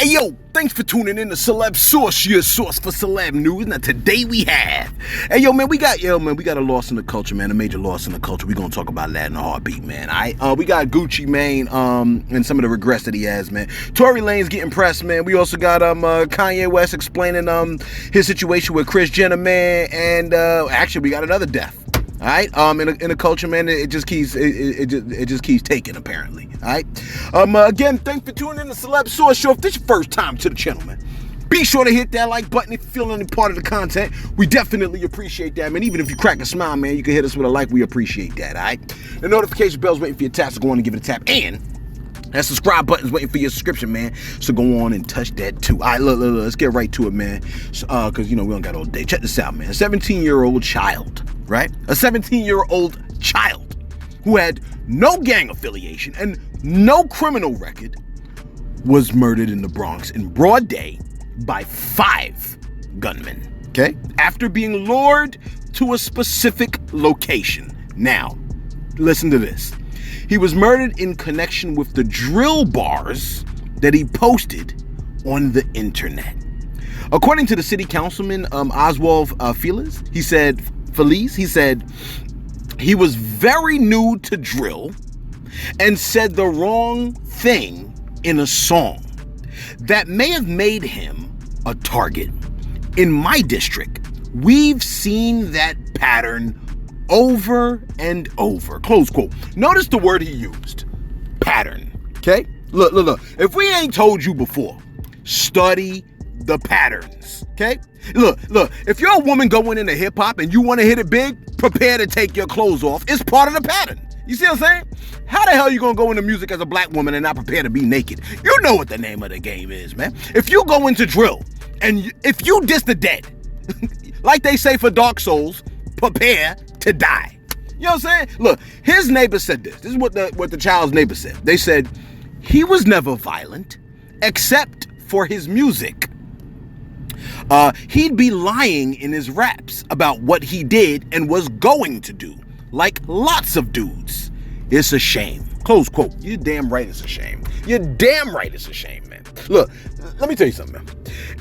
Hey yo, thanks for tuning in to Celeb Source, your source for celeb news. Now today we have, hey yo man, we got a loss in the culture, man, a major loss in the culture. We gonna talk about that in a heartbeat, man. We got Gucci Mane, and some of the regrets that he has, man. Tory Lanez getting pressed, man. We also got Kanye West explaining his situation with Kris Jenner, man, and actually we got another death. All right, in the culture, man, it just keeps taking, apparently. All right, again, thanks for tuning in to Celeb Source Show. If this is your first time to the channel, man, be sure to hit that like button if you feel any part of the content. We definitely appreciate that, man. Even if you crack a smile, man, you can hit us with a like. We appreciate that. All right, the notification bell's waiting for your taps, so go on and give it a tap, and that subscribe button's waiting for your subscription, man. So go on and touch that too. All right, look, let's get right to it, man. Because we don't got all day. Check this out, man. A 17-year-old child, right? A 17-year-old child who had no gang affiliation and no criminal record was murdered in the Bronx in broad day by 5 gunmen, okay? After being lured to a specific location. Now, listen to this. He was murdered in connection with the drill bars that he posted on the internet. According to the city councilman, Oswald Feliz, he said he was very new to drill and said the wrong thing in a song that may have made him a target. In my district, we've seen that pattern over and over. Close quote. Notice the word he used. Pattern. Okay? Look. If we ain't told you before, study the patterns. Okay? Look. If you're a woman going into hip hop and you want to hit it big, prepare to take your clothes off. It's part of the pattern. You see what I'm saying? How the hell you gonna go into music as a black woman and not prepare to be naked? You know what the name of the game is, man. If you go into drill and if you diss the dead, like they say for Dark Souls, prepare to die. You know what I'm saying? Look, his neighbor said this. This is what the child's neighbor said. They said he was never violent except for his music. He'd be lying in his raps about what he did and was going to do, like lots of dudes. It's a shame. Close quote. You're damn right it's a shame. You're damn right it's a shame, man. Look, let me tell you something, man.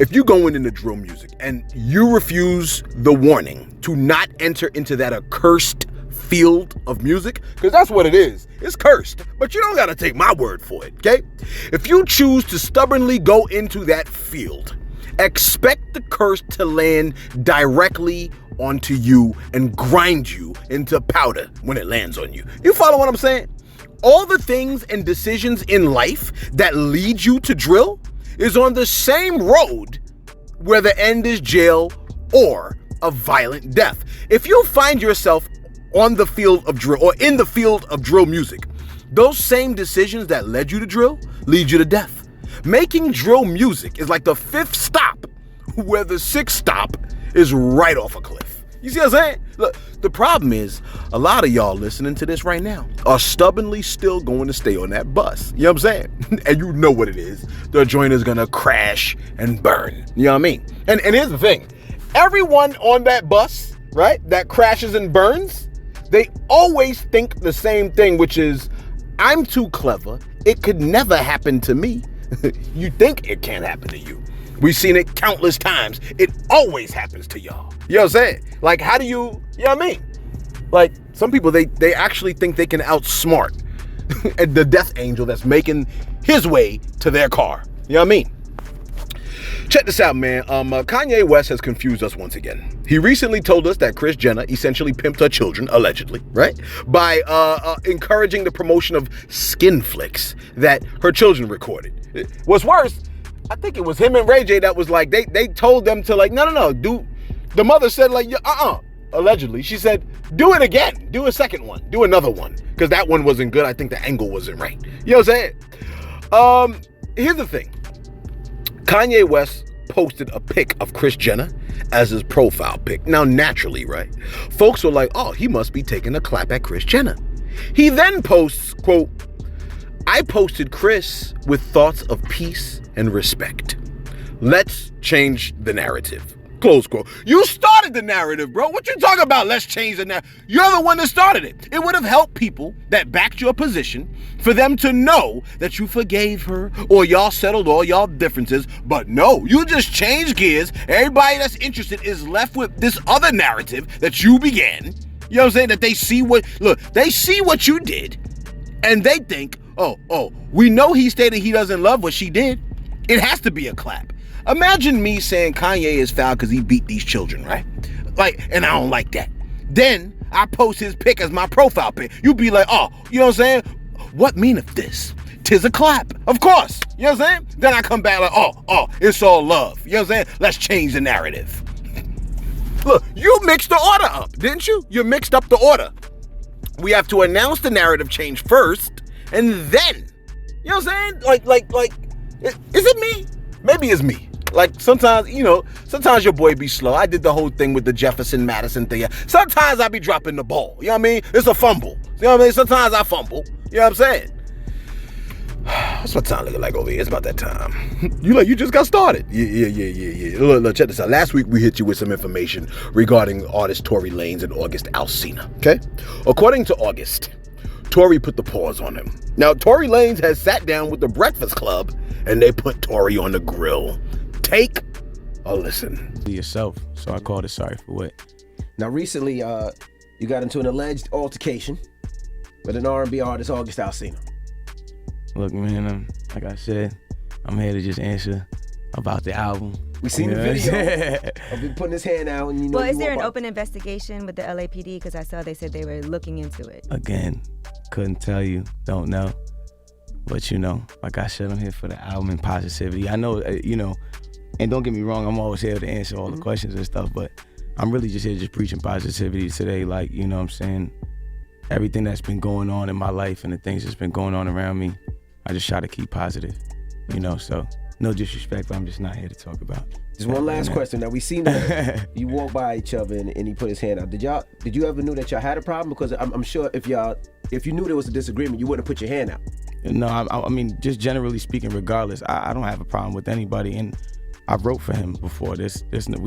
If you go into drill music and you refuse the warning to not enter into that accursed field of music, because that's what it is. It's cursed, but you don't got to take my word for it, okay? If you choose to stubbornly go into that field, expect the curse to land directly onto you and grind you into powder when it lands on you. You follow what I'm saying? All the things and decisions in life that lead you to drill is on the same road where the end is jail or a violent death. If you find yourself on the field of drill or in the field of drill music, those same decisions that led you to drill lead you to death. Making drill music is like the 5th stop where the 6th stop is right off a cliff. You see what I'm saying? Look, the problem is a lot of y'all listening to this right now are stubbornly still going to stay on that bus. You know what I'm saying? And you know what it is. The joint is going to crash and burn. You know what I mean? And here's the thing. Everyone on that bus, right, that crashes and burns, they always think the same thing, which is, I'm too clever. It could never happen to me. You think it can't happen to you. We've seen it countless times. It always happens to y'all. You know what I'm saying? Like, how do you know what I mean? Like, some people, they actually think they can outsmart the death angel that's making his way to their car. You know what I mean? Check this out, man. Kanye West has confused us once again. He recently told us that Kris Jenner essentially pimped her children, allegedly, right? By encouraging the promotion of skin flicks that her children recorded. What's worse, I think it was him and Ray J that was like, they told them to like, no, do. The mother said like, allegedly. She said, do it again. Do a second one. Do another one. Because that one wasn't good. I think the angle wasn't right. You know what I'm saying? Here's the thing. Kanye West posted a pic of Kris Jenner as his profile pic. Now, naturally, right? Folks were like, oh, he must be taking a clap at Kris Jenner. He then posts, quote, I posted Kris with thoughts of peace and respect. Let's change the narrative. Close quote. You started the narrative, bro. What you talking about? Let's change the narrative. You're the one that started it. It would have helped people that backed your position for them to know that you forgave her or y'all settled all y'all differences. But no, you just changed gears. Everybody that's interested is left with this other narrative that you began. You know what I'm saying? That they see what you did and they think, oh, we know he stated he doesn't love what she did. It has to be a clap. Imagine me saying Kanye is foul because he beat these children, right? And I don't like that. Then I post his pic as my profile pic. You be like, oh, you know what I'm saying? What meaneth this? 'Tis a clap. Of course. You know what I'm saying? Then I come back like, oh, it's all love. You know what I'm saying? Let's change the narrative. Look, you mixed the order up, didn't you? You mixed up the order. We have to announce the narrative change first, and then, you know what I'm saying? Like, is it me? Maybe it's me. Like sometimes your boy be slow. I did the whole thing with the Jefferson Madison thing. Sometimes I be dropping the ball. You know what I mean? It's a fumble. You know what I mean? Sometimes I fumble. You know what I'm saying? What's my time looking like over here? It's about that time. You just got started. Yeah. Look, check this out. Last week we hit you with some information regarding artist Tory Lanez and August Alsina. Okay? According to August, Tory put the pause on him. Now, Tory Lanez has sat down with the Breakfast Club and they put Tory on the grill. Take a listen. Yourself, so I called it Sorry for What. Now, recently, you got into an alleged altercation with an R&B artist, August Alsina. Look, man, like I said, I'm here to just answer about the album. We seen the video of him putting his hand out. And well, is there an open investigation with the LAPD? Because I saw they said they were looking into it. Again, couldn't tell you, don't know. But, like I said, I'm here for the album and positivity. I know, and don't get me wrong, I'm always here to answer all the questions and stuff, but I'm really just here just preaching positivity today. Like, you know what I'm saying? Everything that's been going on in my life and the things that's been going on around me, I just try to keep positive, so no disrespect, but I'm just not here to talk about. Just one last question. Now, we seen that you walk by each other and he put his hand out. Did you ever knew that y'all had a problem? Because I'm sure if you knew there was a disagreement, you wouldn't put your hand out. No, I mean, just generally speaking, regardless, I don't have a problem with anybody, and I wrote for him before. It's not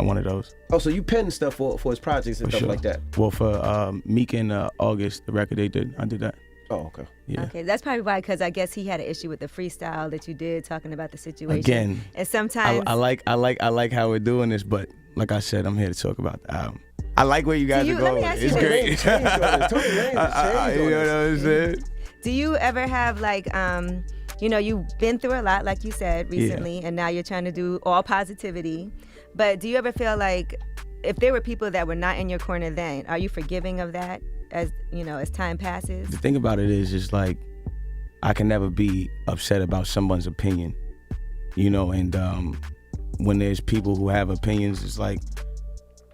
one of those. Oh, so you penned stuff for his projects and stuff like that? Well, for Meek and August, the record they did, I did that. Oh, okay. Yeah. Okay, that's probably why, because I guess he had an issue with the freestyle that you did, talking about the situation. Again, and sometimes I like how we're doing this, but like I said, I'm here to talk about the album. I like where you guys are going. It's great. You know what I'm saying? Do you ever have you've been through a lot, like you said recently, and now you're trying to do all positivity. But do you ever feel like if there were people that were not in your corner then, are you forgiving of that as time passes? The thing about it is just like I can never be upset about someone's opinion, and when there's people who have opinions, it's like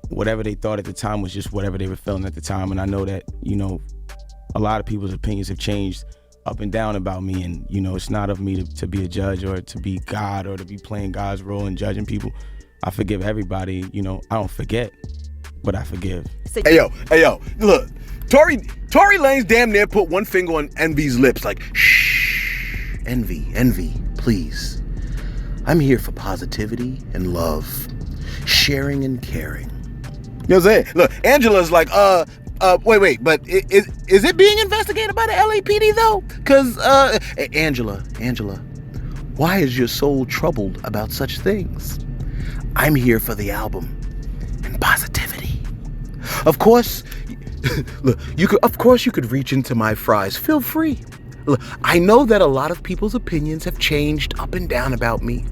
whatever they thought at the time was just whatever they were feeling at the time. And I know that, a lot of people's opinions have changed up and down about me. And, it's not of me to be a judge or to be God or to be playing God's role and judging people. I forgive everybody. I don't forget, but I forgive. Hey, yo, look, Tory Lanez damn near put one finger on Envy's lips like, shh, Envy, please. I'm here for positivity and love, sharing and caring. You know what I'm saying? Look, Angela's like, wait, but is it being investigated by the LAPD though? Because, Angela, why is your soul troubled about such things? I'm here for the album and positivity. Of course, look, you could reach into my fries. Feel free. Look, I know that a lot of people's opinions have changed up and down about me.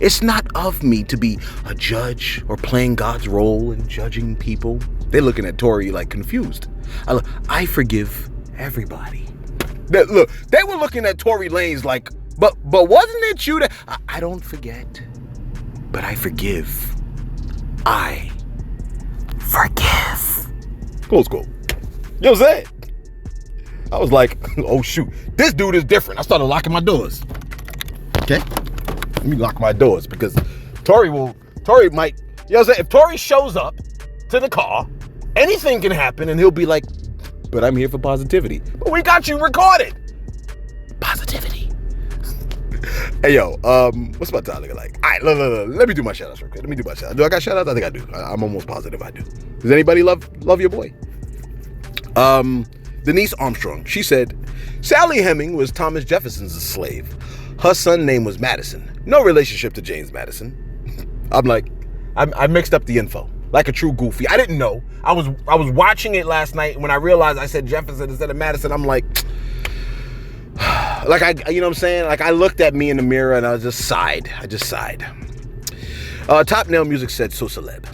It's not of me to be a judge or playing God's role in judging people. They're looking at Tory like confused. I forgive everybody. Look, they were looking at Tory Lanez like, but wasn't it you that... I don't forget, but I forgive. I forgive. Close quote. You know what I'm saying? I was like, oh shoot, this dude is different. I started locking my doors. Okay? Let me lock my doors because Tory might, you know what I'm saying? If Tory shows up to the car, anything can happen and he'll be like, but I'm here for positivity. But we got you recorded. Positivity. Hey, yo, what's my time looking like? All right, look. Let me do my shout-outs real quick. Do I got shout-outs? I think I do. I'm almost positive I do. Does anybody love your boy? Denise Armstrong, she said, Sally Heming was Thomas Jefferson's slave. Her son's name was Madison. No relationship to James Madison. I'm like, I mixed up the info. Like a true goofy. I didn't know. I was watching it last night. When I realized I said Jefferson instead of Madison, I'm like, you know what I'm saying? Like I looked at me in the mirror and I just sighed. Top Nail Music said, so celeb.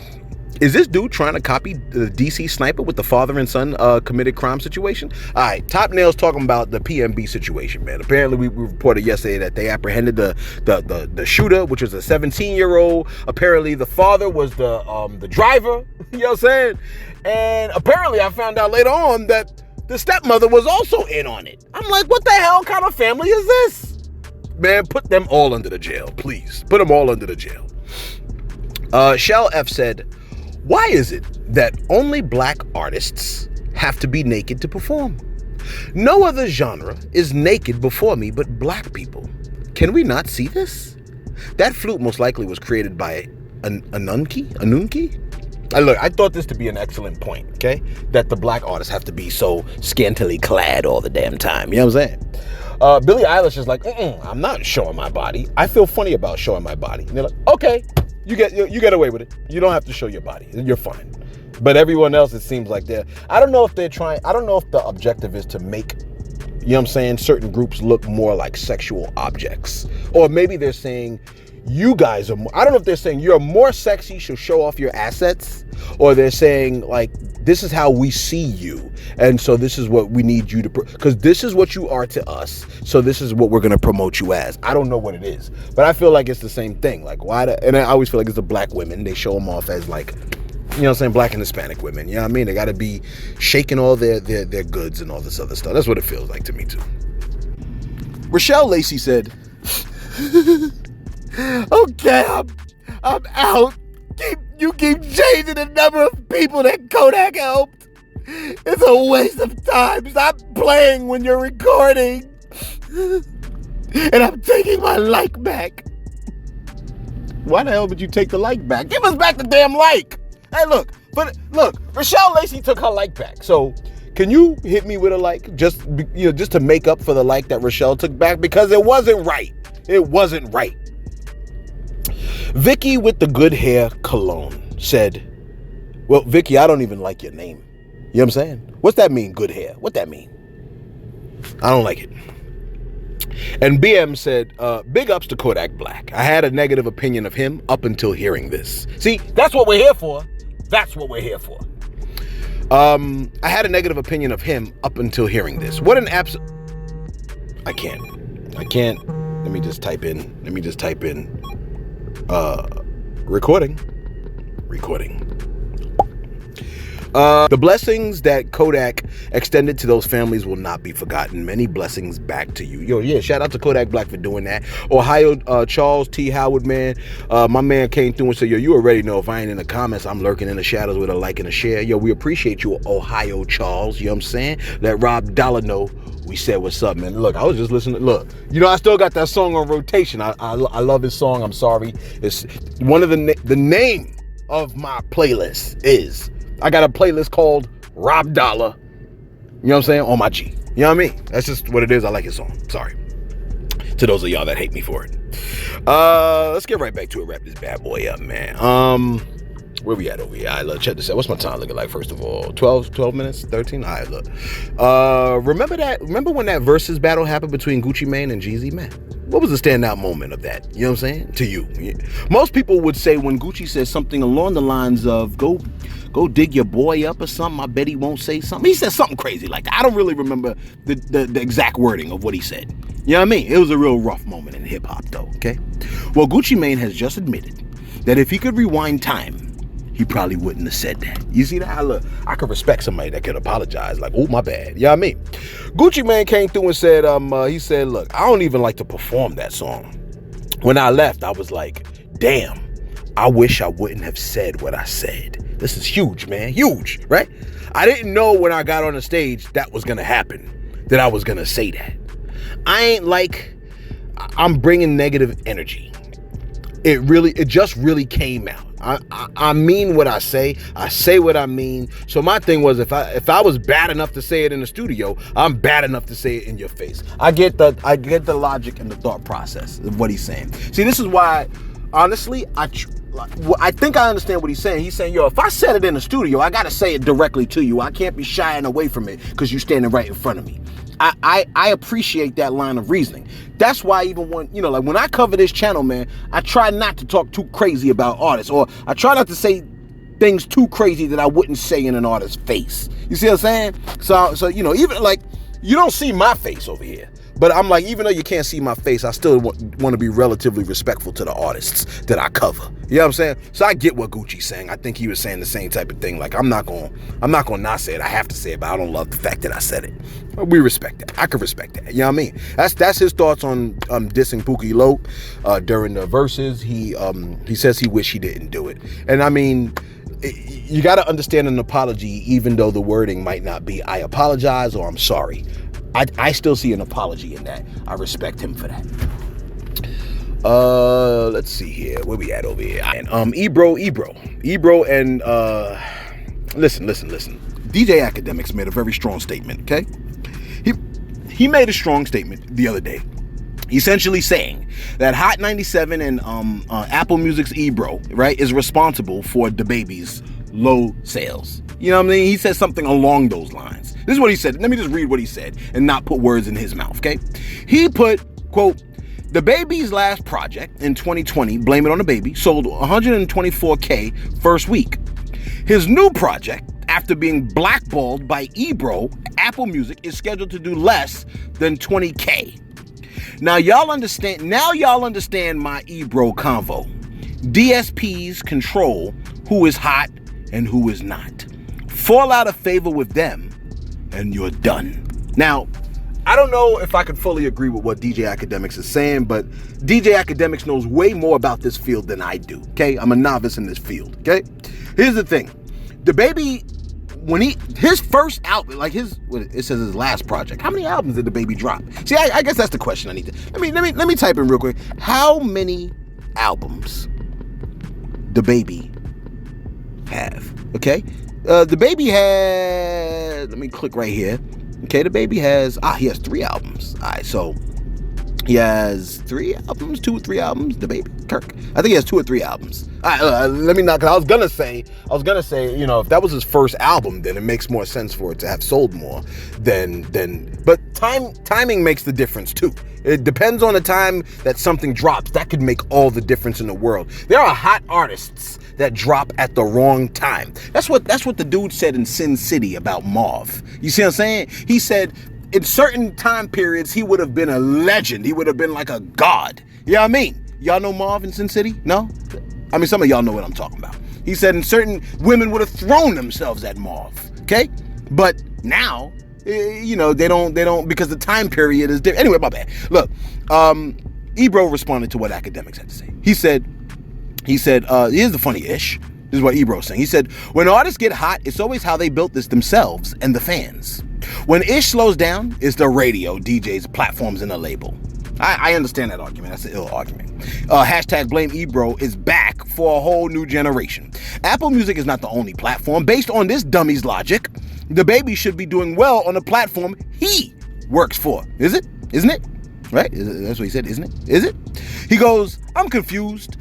Is this dude trying to copy the DC sniper with the father and son committed crime situation? All right, Top Nail's talking about the PMB situation, man. Apparently, we reported yesterday that they apprehended the shooter, which was a 17-year-old. Apparently, the father was the driver. You know what I'm saying? And apparently, I found out later on that the stepmother was also in on it. I'm like, what the hell kind of family is this? Man, put them all under the jail, please. Put them all under the jail. Shell F said, why is it that only black artists have to be naked to perform? No other genre is naked before me but black people. Can we not see this? That flute most likely was created by Anunki? Look, I thought this to be an excellent point, okay? That the black artists have to be so scantily clad all the damn time. You know what I'm saying? Billie Eilish is like, I'm not showing my body. I feel funny about showing my body. And they're like, okay. You get away with it. You don't have to show your body. You're fine. But everyone else, it seems like I don't know if the objective is to make, you know what I'm saying, certain groups look more like sexual objects. Or maybe they're saying you guys are more, I don't know if they're saying you're more sexy, so show off your assets. Or they're saying like, this is how we see you. And so this is what we need you to, because this is what you are to us. So this is what we're going to promote you as. I don't know what it is, but I feel like it's the same thing. Like and I always feel like it's the black women. They show them off as like, you know what I'm saying, black and Hispanic women. You know what I mean? They got to be shaking all their goods and all this other stuff. That's what it feels like to me too. Rochelle Lacey said, okay, I'm out. You keep changing the number of people that Kodak helped. It's a waste of time. Stop playing when you're recording. And I'm taking my like back. Why the hell would you take the like back? Give us back the damn like. Hey, look, Rochelle Lacey took her like back. So can you hit me with a like just to make up for the like that Rochelle took back? Because it wasn't right. It wasn't right. Vicky with the good hair cologne said, well, Vicky, I don't even like your name. You know what I'm saying? What's that mean, good hair? What that mean? I don't like it. And BM said, big ups to Kodak Black. I had a negative opinion of him up until hearing this. See, that's what we're here for. That's what we're here for. I had a negative opinion of him up until hearing this. What an absolute... I can't. Let me just type in. Recording. The blessings that Kodak extended to those families will not be forgotten. Many blessings back to you. Yo, yeah, shout out to Kodak Black for doing that. Ohio Charles T. Howard, man. My man came through and said, yo, you already know if I ain't in the comments, I'm lurking in the shadows with a like and a share. Yo, we appreciate you, Ohio Charles. You know what I'm saying? Let Rob Dollar know we said what's up, man. Look, I was just listening. Look, I still got that song on rotation. I love his song. I'm sorry. It's one of the name of my playlist is, I got a playlist called Rob Dollar, you know what I'm saying, on my G. You know what I mean? That's just what it is. I like his song. Sorry to those of y'all that hate me for it. Let's get right back to it. Wrap this bad boy up, man. Where we at over here? All right, look, check this out. What's my time looking like, first of all? 12 minutes? 13? All right, look. Remember when that versus battle happened between Gucci Mane and Jeezy, man? What was the standout moment of that? You know what I'm saying? To you. Most people would say when Gucci says something along the lines of, go dig your boy up or something, I bet he won't say something. He said something crazy like that. I don't really remember the exact wording of what he said. You know what I mean? It was a real rough moment in hip-hop, though, okay? Well, Gucci Mane has just admitted that if he could rewind time, he probably wouldn't have said that. You see that? I could respect somebody that could apologize. Like, oh, my bad. You know what I mean? Gucci Mane came through and said, he said, look, I don't even like to perform that song. When I left, I was like, damn, I wish I wouldn't have said what I said. This is huge, man. Huge, right? I didn't know when I got on the stage that was going to happen, that I was going to say that. I I'm bringing negative energy. It just really came out. I mean what I say what I mean. So my thing was, if I was bad enough to say it in the studio, I'm bad enough to say it in your face. I get the logic and the thought process of what he's saying. See, this is why, honestly, I think I understand what he's saying. He's saying, yo, if I said it in the studio, I gotta say it directly to you. I can't be shying away from it because you're standing right in front of me. I appreciate that line of reasoning. That's why even when I cover this channel, man, I try not to talk too crazy about artists, or I try not to say things too crazy that I wouldn't say in an artist's face. You see what I'm saying? So even like, you don't see my face over here, but I'm like, even though you can't see my face, I still want to be relatively respectful to the artists that I cover. You know what I'm saying? So I get what Gucci's saying. I think he was saying the same type of thing. Like, I'm not gonna not say it. I have to say it, but I don't love the fact that I said it. We respect that. I can respect that. You know what I mean? That's his thoughts on dissing Pookie Loc during the verses. He says he wish he didn't do it. And I mean, you got to understand an apology, even though the wording might not be "I apologize" or "I'm sorry." I still see an apology in that. I respect him for that. Let's see here. Where we at over here? And Ebro, and listen. DJ Academics made a very strong statement. Okay, he made a strong statement the other day, essentially saying that Hot 97 and Apple Music's Ebro, right, is responsible for DaBaby's low sales. You know what I mean? He said something along those lines. This is what he said. Let me just read what he said and not put words in his mouth, okay? He put, quote, DaBaby's last project in 2020, Blame It on the Baby, sold 124K first week. His new project, after being blackballed by Ebro, Apple Music, is scheduled to do less than 20K. Now y'all understand my Ebro convo. DSPs control who is hot and who is not. Fall out of favor with them and you're done. Now, I don't know if I could fully agree with what DJ Academics is saying, but DJ Academics knows way more about this field than I do, okay? I'm a novice in this field, okay? Here's the thing. DaBaby, when his first album, like it says his last project, how many albums did DaBaby drop? See, I guess that's the question I need to, let me type in real quick. How many albums DaBaby have? Okay, DaBaby had, let me click right here. Okay, DaBaby has, he has 3 albums. All right, so he has 3 albums, 2 or 3 albums. DaBaby, Kirk. I think he has 2 or 3 albums. All right, let me not, cause I was gonna say, if that was his first album, then it makes more sense for it to have sold more than. But timing makes the difference too. It depends on the time that something drops. That could make all the difference in the world. There are hot artists that drop at the wrong time. That's what the dude said in Sin City about Marv. You see what I'm saying? He said in certain time periods he would have been a legend. He would have been like a god. You know what I mean? Y'all know Marv in Sin City? No? I mean, some of y'all know what I'm talking about. He said in certain women would have thrown themselves at Marv. Okay? But now, they don't, because the time period is different. Anyway, my bad. Look, Ebro responded to what Academics had to say. He said, here's the funny-ish. This is what Ebro's saying. He said, when artists get hot, it's always how they built this themselves and the fans. When ish slows down, it's the radio, DJs, platforms, and the label. I understand that argument. That's an ill argument. Hashtag Blame Ebro is back for a whole new generation. Apple Music is not the only platform. Based on this dummy's logic, DaBaby should be doing well on the platform he works for. Is it? Isn't it? Right? That's what he said, isn't it? Is it? He goes, I'm confused.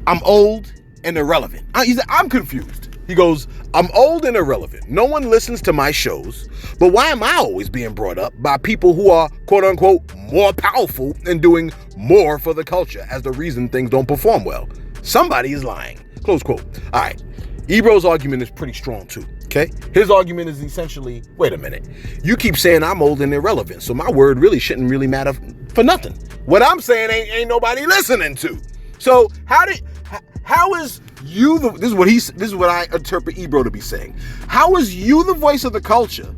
I'm old and irrelevant. He said, I'm confused. He goes, I'm old and irrelevant. No one listens to my shows, but why am I always being brought up by people who are, quote unquote, more powerful and doing more for the culture as the reason things don't perform well? Somebody is lying. Close quote. All right. Ebro's argument is pretty strong too. Okay? His argument is essentially, wait a minute. You keep saying I'm old and irrelevant, so my word really shouldn't really matter for nothing. What I'm saying ain't nobody listening to. So how is you this is what I interpret Ebro to be saying. How is you the voice of the culture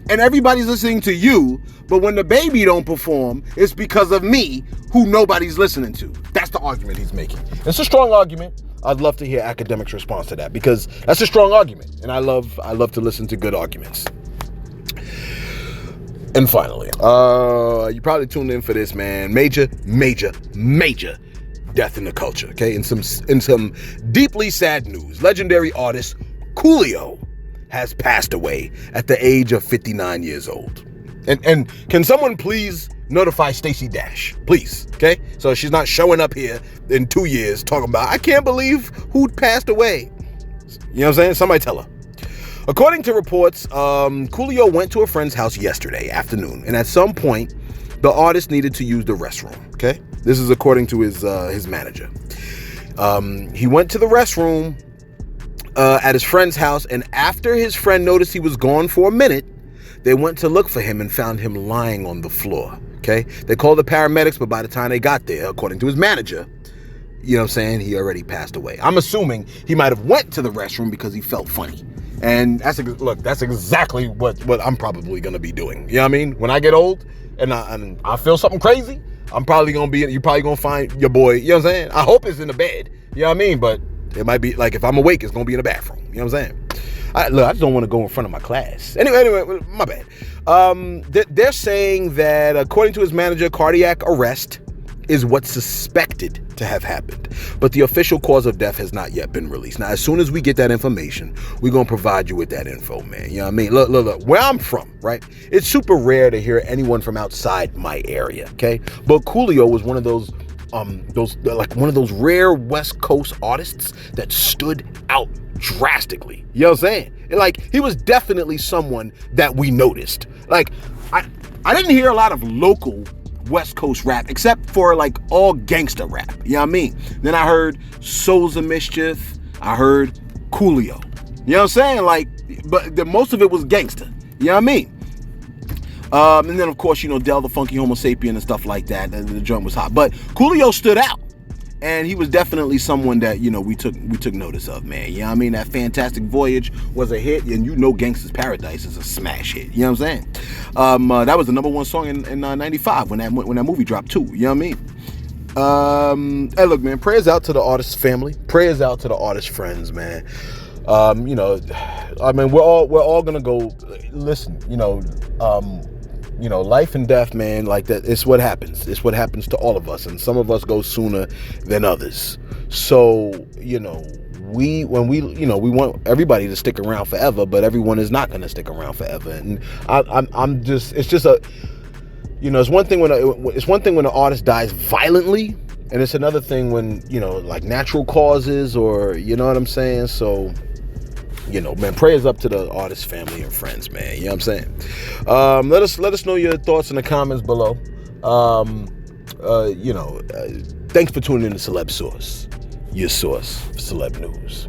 and everybody's listening to you, but when DaBaby don't perform, it's because of me who nobody's listening to? That's the argument he's making. It's a strong argument. I'd love to hear Academics' response to that, because that's a strong argument, and I love to listen to good arguments. And finally, you probably tuned in for this, man. Major death in the culture, okay? In some deeply sad news, legendary artist Coolio has passed away at the age of 59 years old. And can someone please notify Stacey Dash, please, okay? So she's not showing up here in 2 years talking about, I can't believe who passed away. You know what I'm saying? Somebody tell her. According to reports, Coolio went to a friend's house yesterday afternoon, and at some point, the artist needed to use the restroom, okay? This is according to his manager. He went to the restroom at his friend's house, and after his friend noticed he was gone for a minute, they went to look for him and found him lying on the floor, okay? They called the paramedics, but by the time they got there, according to his manager, you know what I'm saying, he already passed away. I'm assuming he might have went to the restroom because he felt funny. And that's exactly what I'm probably gonna be doing. You know what I mean? When I get old and I feel something crazy, you're probably gonna find your boy, you know what I'm saying? I hope it's in the bed, you know what I mean? But it might be, like, if I'm awake, it's gonna be in the bathroom, you know what I'm saying? I just don't want to go in front of my class. Anyway, my bad. They're saying that, according to his manager, cardiac arrest is what's suspected to have happened. But the official cause of death has not yet been released. Now, as soon as we get that information, we're going to provide you with that info, man. You know what I mean? Look, where I'm from, right? It's super rare to hear anyone from outside my area, okay? But Coolio was one of those rare West Coast artists that stood out drastically. You know what I'm saying? Like, he was definitely someone that we noticed. Like, I didn't hear a lot of local West Coast rap except for, like, all gangster rap. You know what I mean? Then I heard Souls of Mischief. I heard Coolio. You know what I'm saying? Like, but most of it was gangster. You know what I mean? And then, of course, you know, Del the Funky Homo Sapien and stuff like that. The joint was hot. But Coolio stood out. And he was definitely someone that, you know, we took notice of, man. You know what I mean? That Fantastic Voyage was a hit, and you know Gangsta's Paradise is a smash hit. You know what I'm saying? That was the #1 song in 95 when that movie dropped too. You know what I mean? Hey, look, man, prayers out to the artist's family. Prayers out to the artist's friends, man. You know, I mean, we're all gonna go, listen, you know, life and death, man, like that, it's what happens. It's what happens to all of us, and some of us go sooner than others. So, you know, we want everybody to stick around forever, but everyone is not going to stick around forever. And it's one thing when an artist dies violently, and it's another thing when, you know, like natural causes, or, you know what I'm saying? So, you know, man, prayers up to the artist family and friends, man. You know what I'm saying? Let us know your thoughts in the comments below. Thanks for tuning in to Celeb Source, your source for celeb news.